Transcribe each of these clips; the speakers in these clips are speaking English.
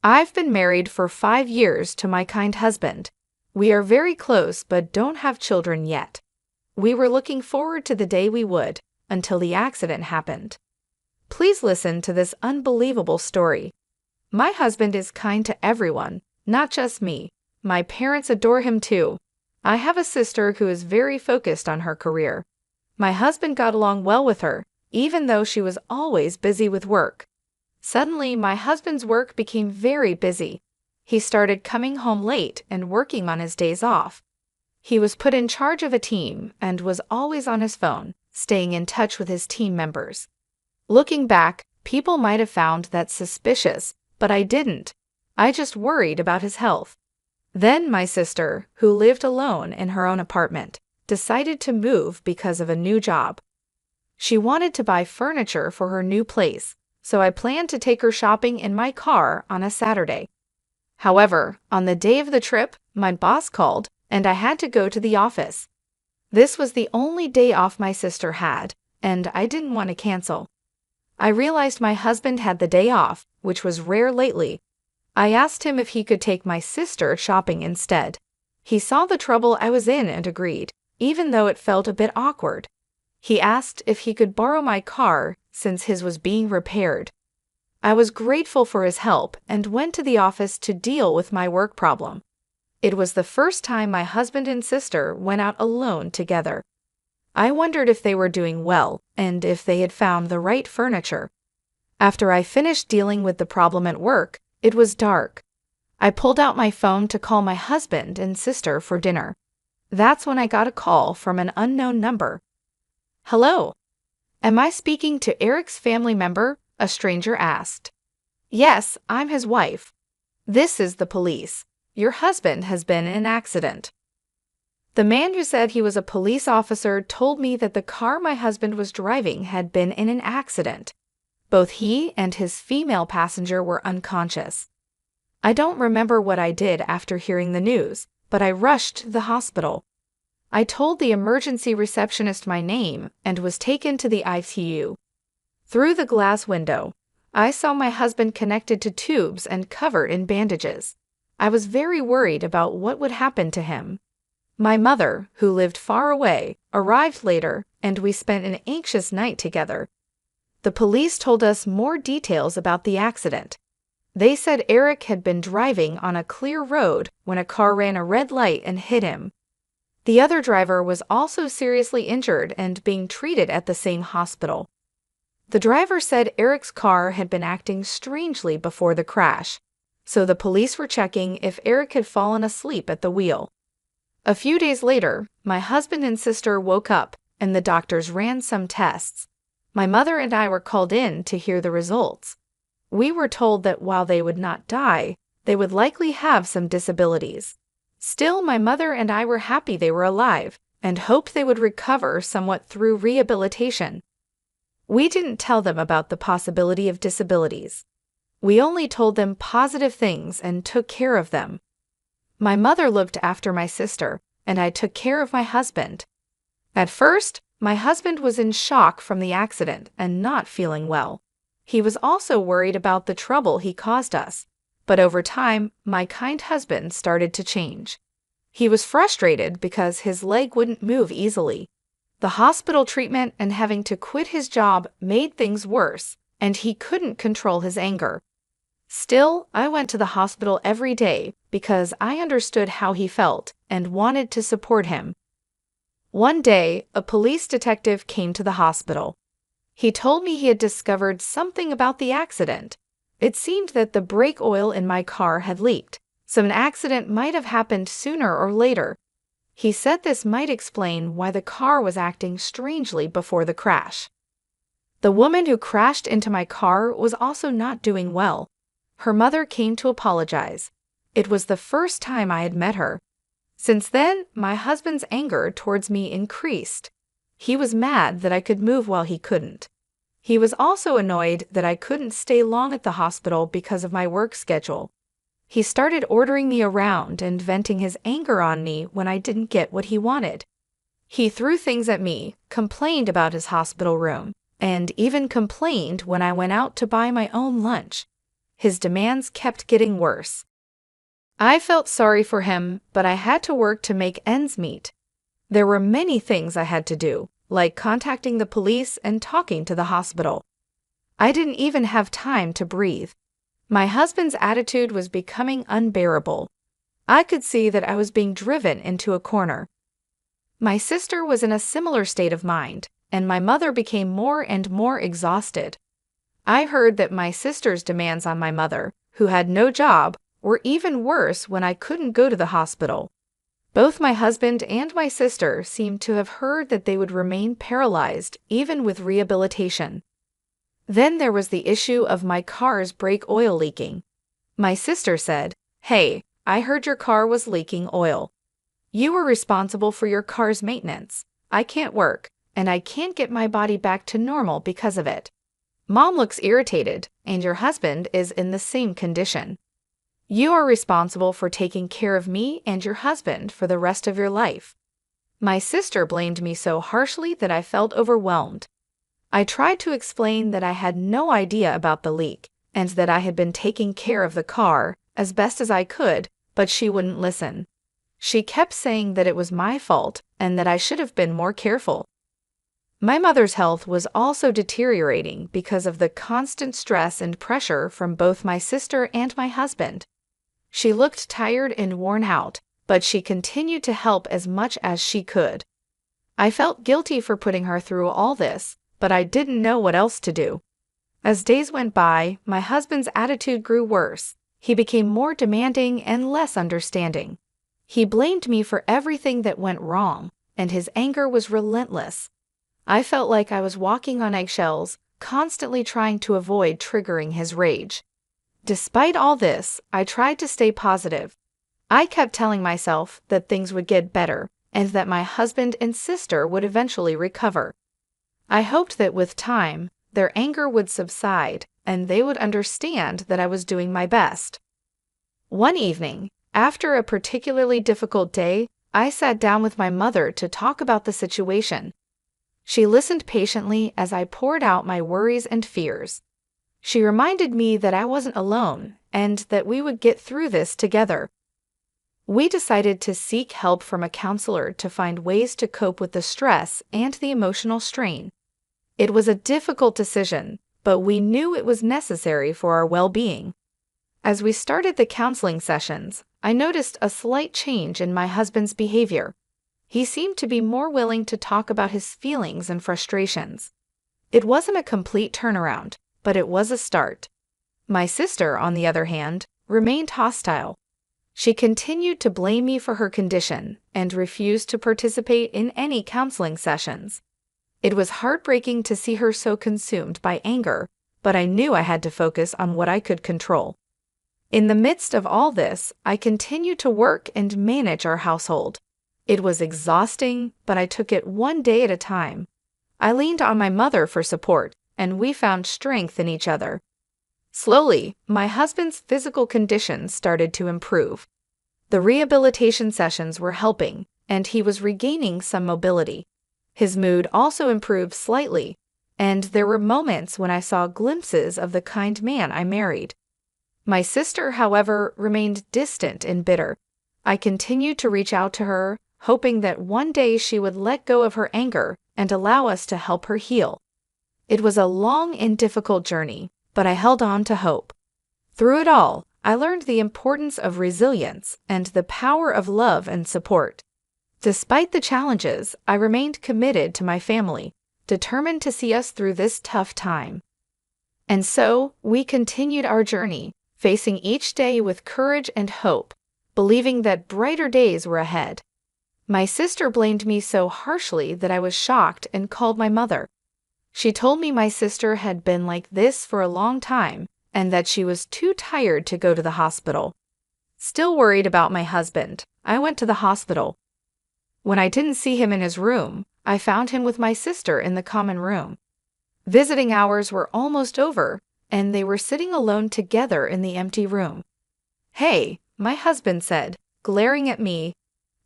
I've been married for 5 years to my kind husband. We are very close but don't have children yet. We were looking forward to the day we would, until the accident happened. Please listen to this unbelievable story. My husband is kind to everyone, not just me. My parents adore him too. I have a sister who is very focused on her career. My husband got along well with her, even though she was always busy with work. Suddenly, my husband's work became very busy. He started coming home late and working on his days off. He was put in charge of a team and was always on his phone, staying in touch with his team members. Looking back, people might have found that suspicious, but I didn't. I just worried about his health. Then my sister, who lived alone in her own apartment, decided to move because of a new job. She wanted to buy furniture for her new place, so I planned to take her shopping in my car on a Saturday. However, on the day of the trip, my boss called, and I had to go to the office. This was the only day off my sister had, and I didn't want to cancel. I realized my husband had the day off, which was rare lately. I asked him if he could take my sister shopping instead. He saw the trouble I was in and agreed, even though it felt a bit awkward. He asked if he could borrow my car since his was being repaired. I was grateful for his help and went to the office to deal with my work problem. It was the first time my husband and sister went out alone together. I wondered if they were doing well and if they had found the right furniture. After I finished dealing with the problem at work, it was dark. I pulled out my phone to call my husband and sister for dinner. That's when I got a call from an unknown number. "Hello. Am I speaking to Eric's family member?" a stranger asked. "Yes, I'm his wife. This is the police. Your husband has been in an accident." The man who said he was a police officer told me that the car my husband was driving had been in an accident. Both he and his female passenger were unconscious. I don't remember what I did after hearing the news, but I rushed to the hospital. I told the emergency receptionist my name and was taken to the ICU. Through the glass window, I saw my husband connected to tubes and covered in bandages. I was very worried about what would happen to him. My mother, who lived far away, arrived later, and we spent an anxious night together. The police told us more details about the accident. They said Eric had been driving on a clear road when a car ran a red light and hit him. The other driver was also seriously injured and being treated at the same hospital. The driver said Eric's car had been acting strangely before the crash, so the police were checking if Eric had fallen asleep at the wheel. A few days later, my husband and sister woke up and the doctors ran some tests. My mother and I were called in to hear the results. We were told that while they would not die, they would likely have some disabilities. Still, my mother and I were happy they were alive and hoped they would recover somewhat through rehabilitation. We didn't tell them about the possibility of disabilities. We only told them positive things and took care of them. My mother looked after my sister, and I took care of my husband. At first, my husband was in shock from the accident and not feeling well. He was also worried about the trouble he caused us. But over time, my kind husband started to change. He was frustrated because his leg wouldn't move easily. The hospital treatment and having to quit his job made things worse, and he couldn't control his anger. Still, I went to the hospital every day because I understood how he felt and wanted to support him. One day, a police detective came to the hospital. He told me he had discovered something about the accident. It seemed that the brake oil in my car had leaked, so an accident might have happened sooner or later. He said this might explain why the car was acting strangely before the crash. The woman who crashed into my car was also not doing well. Her mother came to apologize. It was the first time I had met her. Since then, my husband's anger towards me increased. He was mad that I could move while he couldn't. He was also annoyed that I couldn't stay long at the hospital because of my work schedule. He started ordering me around and venting his anger on me when I didn't get what he wanted. He threw things at me, complained about his hospital room, and even complained when I went out to buy my own lunch. His demands kept getting worse. I felt sorry for him, but I had to work to make ends meet. There were many things I had to do, like contacting the police and talking to the hospital. I didn't even have time to breathe. My husband's attitude was becoming unbearable. I could see that I was being driven into a corner. My sister was in a similar state of mind, and my mother became more and more exhausted. I heard that my sister's demands on my mother, who had no job, were even worse when I couldn't go to the hospital. Both my husband and my sister seemed to have heard that they would remain paralyzed even with rehabilitation. Then there was the issue of my car's brake oil leaking. My sister said, "Hey, I heard your car was leaking oil. You were responsible for your car's maintenance. I can't work, and I can't get my body back to normal because of it. Mom looks irritated, and your husband is in the same condition. You are responsible for taking care of me and your husband for the rest of your life." My sister blamed me so harshly that I felt overwhelmed. I tried to explain that I had no idea about the leak and that I had been taking care of the car as best as I could, but she wouldn't listen. She kept saying that it was my fault and that I should have been more careful. My mother's health was also deteriorating because of the constant stress and pressure from both my sister and my husband. She looked tired and worn out, but she continued to help as much as she could. I felt guilty for putting her through all this, but I didn't know what else to do. As days went by, my husband's attitude grew worse. He became more demanding and less understanding. He blamed me for everything that went wrong, and his anger was relentless. I felt like I was walking on eggshells, constantly trying to avoid triggering his rage. Despite all this, I tried to stay positive. I kept telling myself that things would get better and that my husband and sister would eventually recover. I hoped that with time, their anger would subside and they would understand that I was doing my best. One evening, after a particularly difficult day, I sat down with my mother to talk about the situation. She listened patiently as I poured out my worries and fears. She reminded me that I wasn't alone and that we would get through this together. We decided to seek help from a counselor to find ways to cope with the stress and the emotional strain. It was a difficult decision, but we knew it was necessary for our well-being. As we started the counseling sessions, I noticed a slight change in my husband's behavior. He seemed to be more willing to talk about his feelings and frustrations. It wasn't a complete turnaround, but it was a start. My sister, on the other hand, remained hostile. She continued to blame me for her condition and refused to participate in any counseling sessions. It was heartbreaking to see her so consumed by anger, but I knew I had to focus on what I could control. In the midst of all this, I continued to work and manage our household. It was exhausting, but I took it one day at a time. I leaned on my mother for support, and we found strength in each other. Slowly, my husband's physical condition started to improve. The rehabilitation sessions were helping, and he was regaining some mobility. His mood also improved slightly, and there were moments when I saw glimpses of the kind man I married. My sister, however, remained distant and bitter. I continued to reach out to her, hoping that one day she would let go of her anger and allow us to help her heal. It was a long and difficult journey, but I held on to hope. Through it all, I learned the importance of resilience and the power of love and support. Despite the challenges, I remained committed to my family, determined to see us through this tough time. And so, we continued our journey, facing each day with courage and hope, believing that brighter days were ahead. My sister blamed me so harshly that I was shocked and called my mother. She told me my sister had been like this for a long time and that she was too tired to go to the hospital. Still worried about my husband, I went to the hospital. When I didn't see him in his room, I found him with my sister in the common room. Visiting hours were almost over, and they were sitting alone together in the empty room. "Hey," my husband said, glaring at me.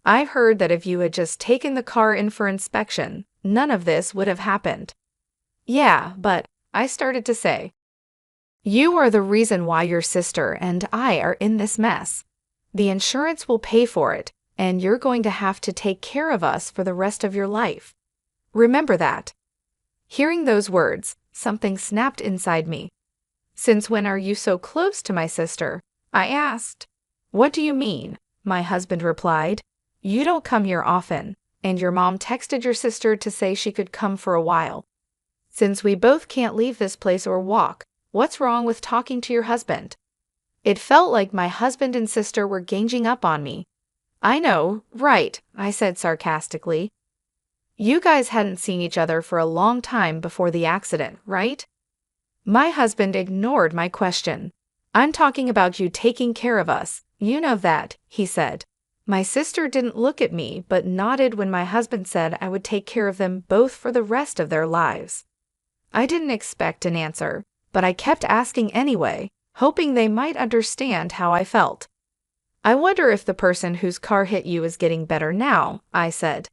"I heard that if you had just taken the car in for inspection, none of this would have happened." "Yeah, but," I started to say. You are the reason why your sister and I are in this mess. The insurance will pay for it, and you're going to have to take care of us for the rest of your life. Remember that." Hearing those words, something snapped inside me. "Since when are you so close to my sister?" I asked. "What do you mean?" My husband replied. "You don't come here often, and your mom texted your sister to say she could come for a while. Since we both can't leave this place or walk, what's wrong with talking to your husband?" It felt like my husband and sister were ganging up on me. "I know, right," I said sarcastically. "You guys hadn't seen each other for a long time before the accident, right?" My husband ignored my question. "I'm talking about you taking care of us. You know that," he said. My sister didn't look at me but nodded when my husband said I would take care of them both for the rest of their lives. I didn't expect an answer, but I kept asking anyway, hoping they might understand how I felt. "I wonder if the person whose car hit you is getting better now," I said.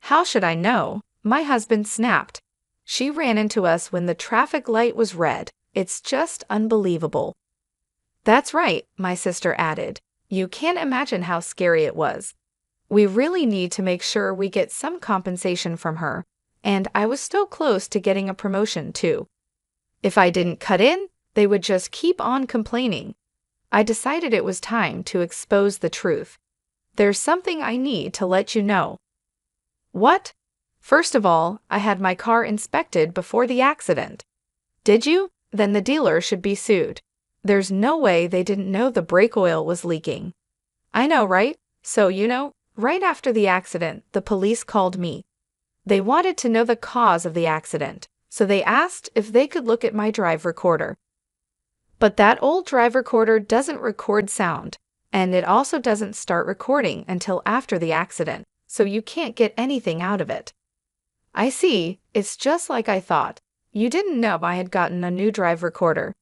"How should I know?" My husband snapped. "She ran into us when the traffic light was red. It's just unbelievable." "That's right," my sister added. "You can't imagine how scary it was. We really need to make sure we get some compensation from her, and I was so close to getting a promotion too. If I didn't cut in, they would just keep on complaining." I decided it was time to expose the truth. "There's something I need to let you know." "What?" "First of all, I had my car inspected before the accident." "Did you? Then the dealer should be sued. There's no way they didn't know the brake oil was leaking." "I know, right? So, right after the accident, the police called me. They wanted to know the cause of the accident, so they asked if they could look at my drive recorder. But that old drive recorder doesn't record sound, and it also doesn't start recording until after the accident, so you can't get anything out of it." "I see, it's just like I thought. You didn't know I had gotten a new drive recorder."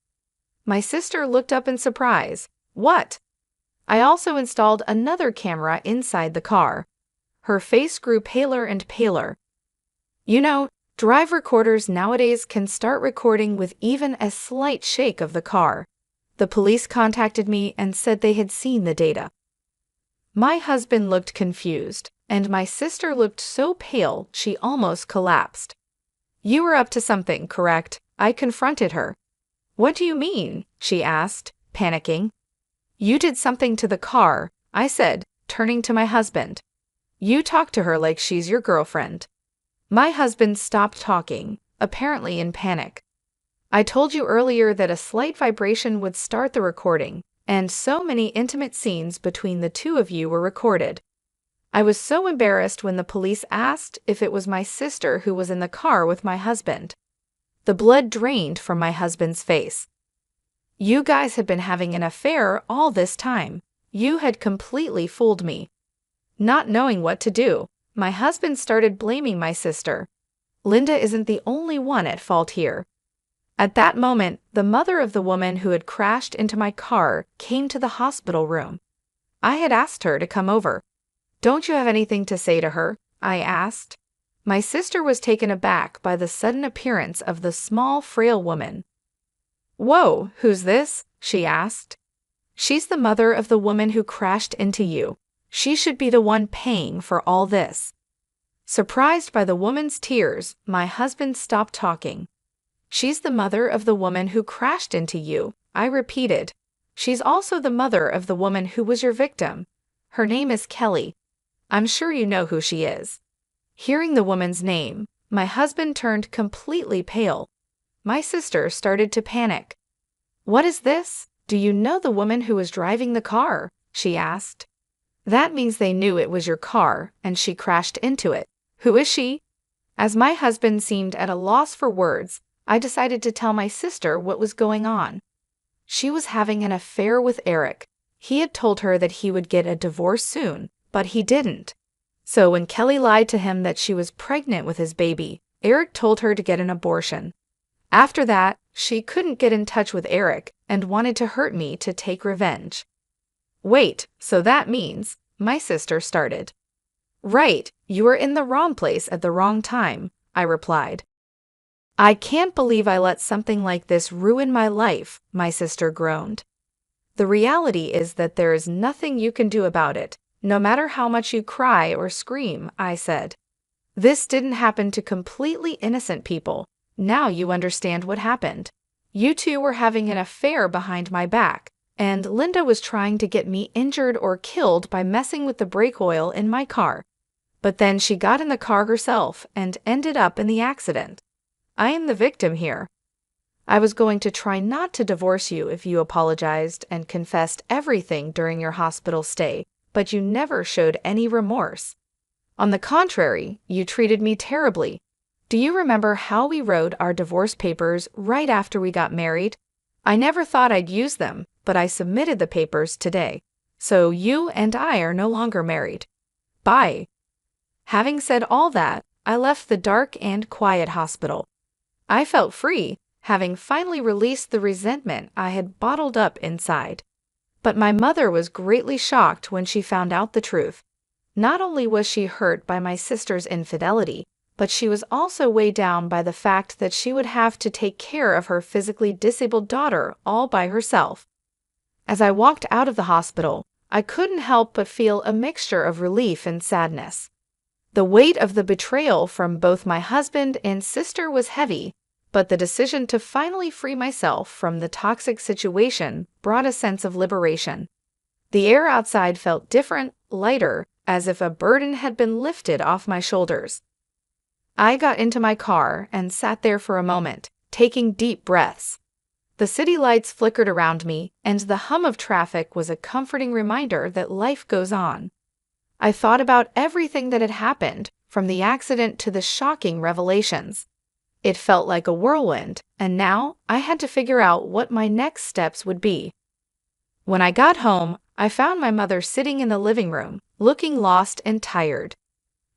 My sister looked up in surprise. "What?" "I also installed another camera inside the car." Her face grew paler and paler. Drive recorders nowadays can start recording with even a slight shake of the car. The police contacted me and said they had seen the data." My husband looked confused, and my sister looked so pale she almost collapsed. "You were up to something, correct?" I confronted her. "What do you mean?" she asked, panicking. "You did something to the car," I said, turning to my husband. "You talk to her like she's your girlfriend." My husband stopped talking, apparently in panic. "I told you earlier that a slight vibration would start the recording, and so many intimate scenes between the two of you were recorded." I was so embarrassed when the police asked if it was my sister who was in the car with my husband. The blood drained from my husband's face. "You guys had been having an affair all this time. You had completely fooled me." Not knowing what to do, my husband started blaming my sister. "Linda isn't the only one at fault here." At that moment, the mother of the woman who had crashed into my car came to the hospital room. I had asked her to come over. "Don't you have anything to say to her?" I asked. My sister was taken aback by the sudden appearance of the small, frail woman. "Whoa, who's this?" she asked. "She's the mother of the woman who crashed into you. She should be the one paying for all this." Surprised by the woman's tears, my husband stopped talking. "She's the mother of the woman who crashed into you," I repeated. "She's also the mother of the woman who was your victim. Her name is Kelly. I'm sure you know who she is." Hearing the woman's name, my husband turned completely pale. My sister started to panic. "What is this? Do you know the woman who was driving the car?" she asked. "That means they knew it was your car, and she crashed into it. Who is she?" As my husband seemed at a loss for words, I decided to tell my sister what was going on. She was having an affair with Eric. He had told her that he would get a divorce soon, but he didn't. So when Kelly lied to him that she was pregnant with his baby, Eric told her to get an abortion. After that, she couldn't get in touch with Eric and wanted to hurt me to take revenge. "Wait, so that means," my sister started. "Right, you were in the wrong place at the wrong time," I replied. I can't believe I let something like this ruin my life, my sister groaned. The reality is that there is nothing you can do about it, no matter how much you cry or scream, I said. This didn't happen to completely innocent people. Now you understand what happened. You two were having an affair behind my back, and Linda was trying to get me injured or killed by messing with the brake oil in my car. But then she got in the car herself and ended up in the accident. I am the victim here. I was going to try not to divorce you if you apologized and confessed everything during your hospital stay, but you never showed any remorse. On the contrary, you treated me terribly. Do you remember how we wrote our divorce papers right after we got married? I never thought I'd use them, but I submitted the papers today. So you and I are no longer married. Bye. Having said all that, I left the dark and quiet hospital. I felt free, having finally released the resentment I had bottled up inside. But my mother was greatly shocked when she found out the truth. Not only was she hurt by my sister's infidelity, but she was also weighed down by the fact that she would have to take care of her physically disabled daughter all by herself. As I walked out of the hospital, I couldn't help but feel a mixture of relief and sadness. The weight of the betrayal from both my husband and sister was heavy, but the decision to finally free myself from the toxic situation brought a sense of liberation. The air outside felt different, lighter, as if a burden had been lifted off my shoulders. I got into my car and sat there for a moment, taking deep breaths. The city lights flickered around me, and the hum of traffic was a comforting reminder that life goes on. I thought about everything that had happened, from the accident to the shocking revelations. It felt like a whirlwind, and now I had to figure out what my next steps would be. When I got home, I found my mother sitting in the living room, looking lost and tired.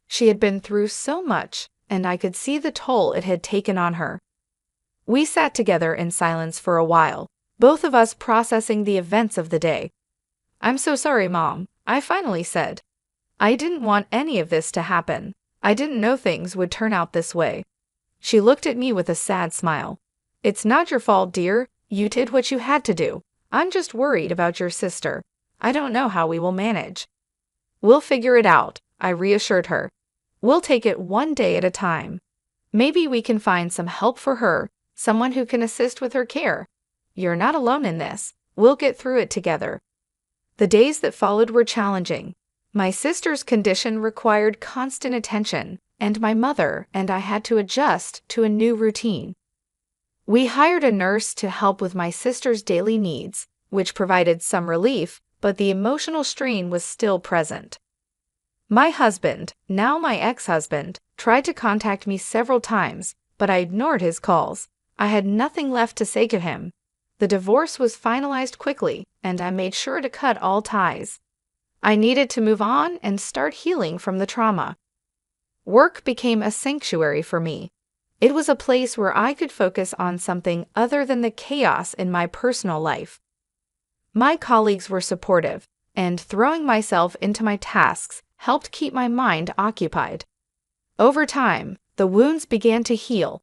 She had been through so much, and I could see the toll it had taken on her. We sat together in silence for a while, both of us processing the events of the day. "I'm so sorry, Mom," I finally said. "I didn't want any of this to happen. I didn't know things would turn out this way." She looked at me with a sad smile. "It's not your fault, dear. You did what you had to do. I'm just worried about your sister. I don't know how we will manage." "We'll figure it out," I reassured her. "We'll take it one day at a time. Maybe we can find some help for her, someone who can assist with her care. You're not alone in this. We'll get through it together." The days that followed were challenging. My sister's condition required constant attention, and my mother and I had to adjust to a new routine. We hired a nurse to help with my sister's daily needs, which provided some relief, but the emotional strain was still present. My husband, now my ex-husband, tried to contact me several times, but I ignored his calls. I had nothing left to say to him. The divorce was finalized quickly, and I made sure to cut all ties. I needed to move on and start healing from the trauma. Work became a sanctuary for me. It was a place where I could focus on something other than the chaos in my personal life. My colleagues were supportive, and throwing myself into my tasks helped keep my mind occupied. Over time, the wounds began to heal.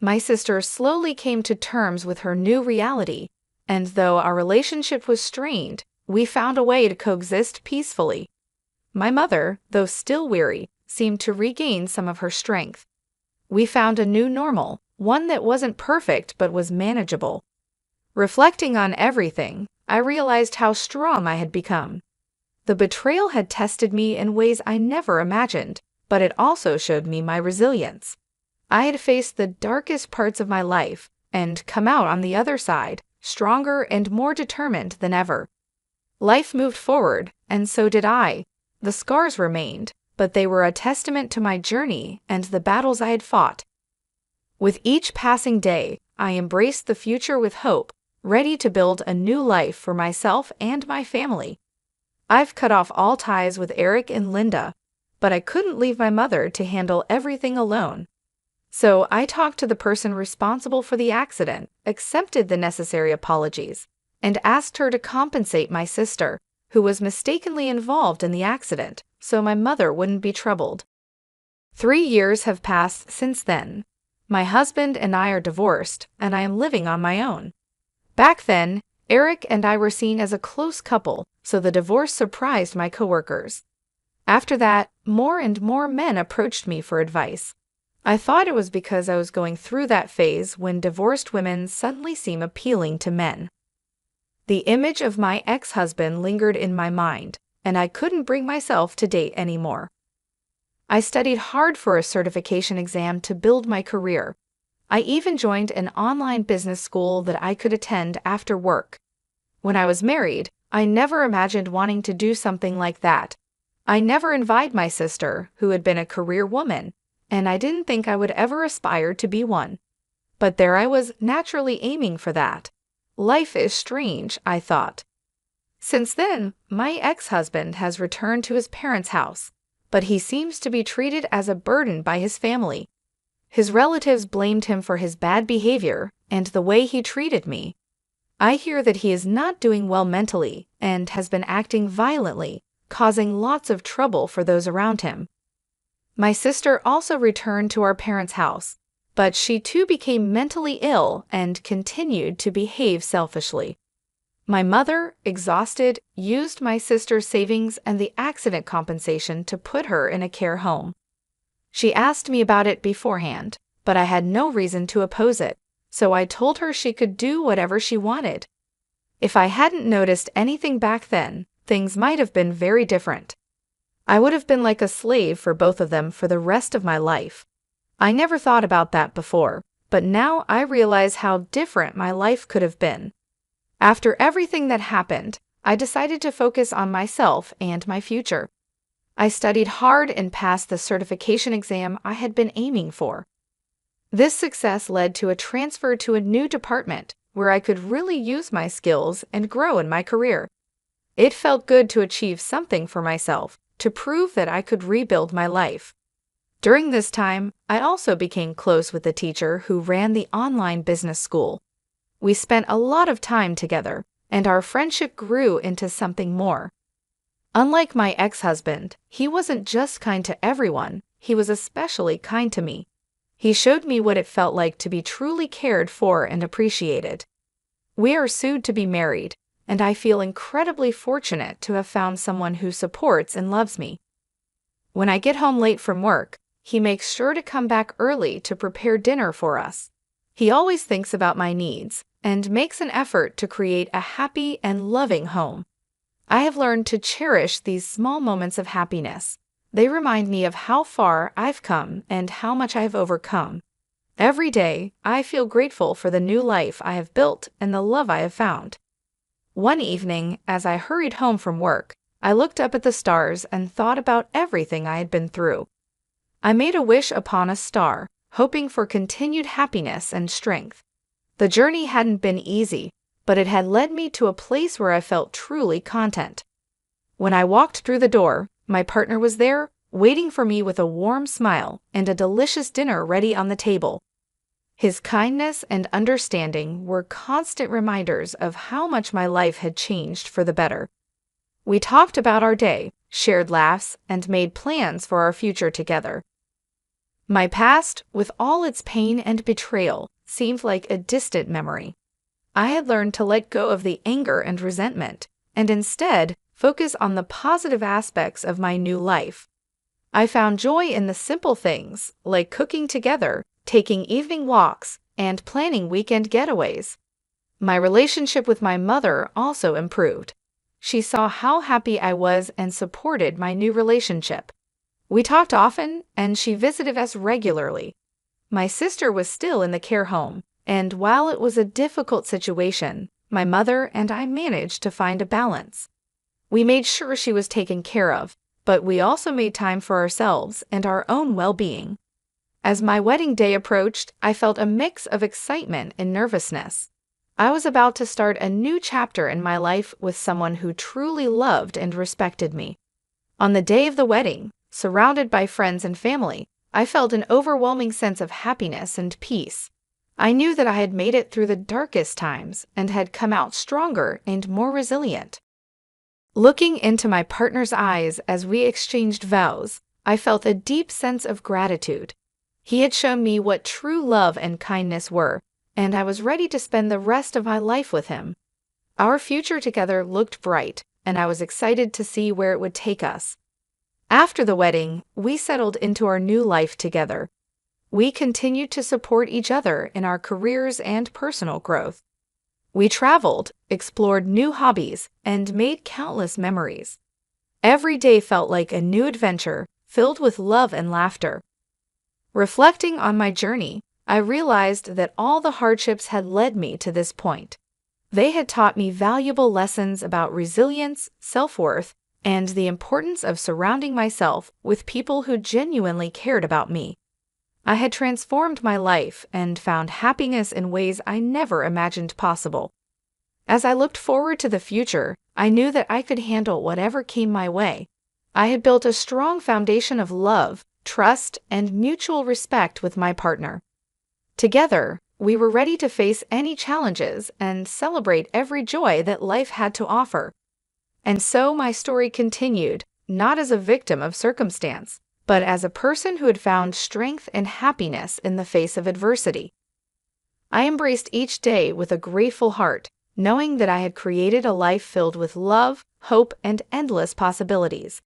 My sister slowly came to terms with her new reality, and though our relationship was strained, we found a way to coexist peacefully. My mother, though still weary, seemed to regain some of her strength. We found a new normal, one that wasn't perfect but was manageable. Reflecting on everything, I realized how strong I had become. The betrayal had tested me in ways I never imagined, but it also showed me my resilience. I had faced the darkest parts of my life and come out on the other side, stronger and more determined than ever. Life moved forward, and so did I. The scars remained, but they were a testament to my journey and the battles I had fought. With each passing day, I embraced the future with hope, ready to build a new life for myself and my family. I've cut off all ties with Eric and Linda, but I couldn't leave my mother to handle everything alone. So I talked to the person responsible for the accident, accepted the necessary apologies, and asked her to compensate my sister, who was mistakenly involved in the accident, so my mother wouldn't be troubled. 3 years have passed since then. My husband and I are divorced, and I am living on my own. Back then, Eric and I were seen as a close couple, so the divorce surprised my coworkers. After that, more and more men approached me for advice. I thought it was because I was going through that phase when divorced women suddenly seem appealing to men. The image of my ex-husband lingered in my mind, and I couldn't bring myself to date anymore. I studied hard for a certification exam to build my career. I even joined an online business school that I could attend after work. When I was married, I never imagined wanting to do something like that. I never invited my sister, who had been a career woman, and I didn't think I would ever aspire to be one. But there I was, naturally aiming for that. Life is strange, I thought. Since then, my ex-husband has returned to his parents' house, but he seems to be treated as a burden by his family. His relatives blamed him for his bad behavior and the way he treated me. I hear that he is not doing well mentally and has been acting violently, causing lots of trouble for those around him. My sister also returned to our parents' house, but she too became mentally ill and continued to behave selfishly. My mother, exhausted, used my sister's savings and the accident compensation to put her in a care home. She asked me about it beforehand, but I had no reason to oppose it, so I told her she could do whatever she wanted. If I hadn't noticed anything back then, things might have been very different. I would have been like a slave for both of them for the rest of my life. I never thought about that before, but now I realize how different my life could have been. After everything that happened, I decided to focus on myself and my future. I studied hard and passed the certification exam I had been aiming for. This success led to a transfer to a new department where I could really use my skills and grow in my career. It felt good to achieve something for myself, to prove that I could rebuild my life. During this time, I also became close with the teacher who ran the online business school. We spent a lot of time together, and our friendship grew into something more. Unlike my ex-husband, he wasn't just kind to everyone, he was especially kind to me. He showed me what it felt like to be truly cared for and appreciated. We are soon to be married, and I feel incredibly fortunate to have found someone who supports and loves me. When I get home late from work, he makes sure to come back early to prepare dinner for us. He always thinks about my needs and makes an effort to create a happy and loving home. I have learned to cherish these small moments of happiness. They remind me of how far I've come and how much I have overcome. Every day, I feel grateful for the new life I have built and the love I have found. One evening, as I hurried home from work, I looked up at the stars and thought about everything I had been through. I made a wish upon a star, hoping for continued happiness and strength. The journey hadn't been easy, but it had led me to a place where I felt truly content. When I walked through the door, my partner was there, waiting for me with a warm smile and a delicious dinner ready on the table. His kindness and understanding were constant reminders of how much my life had changed for the better. We talked about our day, shared laughs, and made plans for our future together. My past, with all its pain and betrayal, seemed like a distant memory. I had learned to let go of the anger and resentment, and instead focus on the positive aspects of my new life. I found joy in the simple things, like cooking together, taking evening walks, and planning weekend getaways. My relationship with my mother also improved. She saw how happy I was and supported my new relationship. We talked often, and she visited us regularly. My sister was still in the care home, and while it was a difficult situation, my mother and I managed to find a balance. We made sure she was taken care of, but we also made time for ourselves and our own well-being. As my wedding day approached, I felt a mix of excitement and nervousness. I was about to start a new chapter in my life with someone who truly loved and respected me. On the day of the wedding, surrounded by friends and family, I felt an overwhelming sense of happiness and peace. I knew that I had made it through the darkest times and had come out stronger and more resilient. Looking into my partner's eyes as we exchanged vows, I felt a deep sense of gratitude. He had shown me what true love and kindness were, and I was ready to spend the rest of my life with him. Our future together looked bright, and I was excited to see where it would take us. After the wedding, we settled into our new life together. We continued to support each other in our careers and personal growth. We traveled, explored new hobbies, and made countless memories. Every day felt like a new adventure, filled with love and laughter. Reflecting on my journey, I realized that all the hardships had led me to this point. They had taught me valuable lessons about resilience, self-worth, and the importance of surrounding myself with people who genuinely cared about me. I had transformed my life and found happiness in ways I never imagined possible. As I looked forward to the future, I knew that I could handle whatever came my way. I had built a strong foundation of love, trust, and mutual respect with my partner. Together, we were ready to face any challenges and celebrate every joy that life had to offer. And so my story continued, not as a victim of circumstance, but as a person who had found strength and happiness in the face of adversity. I embraced each day with a grateful heart, knowing that I had created a life filled with love, hope, and endless possibilities.